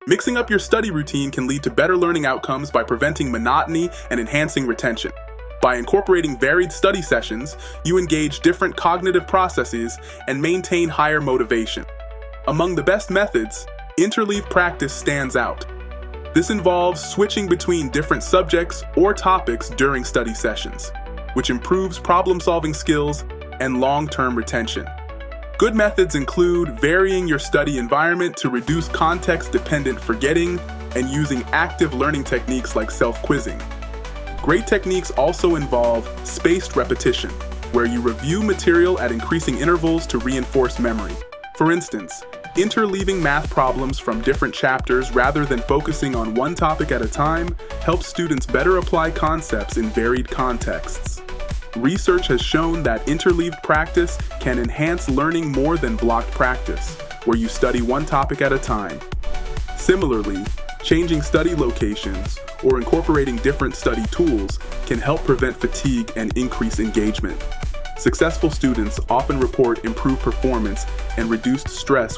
Mixing up your study routine can lead to better learning outcomes by preventing monotony and enhancing retention. By incorporating varied study sessions, you engage different cognitive processes and maintain higher motivation. Among the best methods, interleave practice stands out. This involves switching between different subjects or topics during study sessions, which improves problem-solving skills and long-term retention. Good methods include varying your study environment to reduce context-dependent forgetting and using active learning techniques like self-quizzing. Great techniques also involve spaced repetition, where you review material at increasing intervals to reinforce memory. For instance, interleaving math problems from different chapters rather than focusing on one topic at a time helps students better apply concepts in varied contexts. Research has shown that interleaved practice can enhance learning more than blocked practice, where you study one topic at a time. Similarly, changing study locations or incorporating different study tools can help prevent fatigue and increase engagement. Successful students often report improved performance and reduced stress.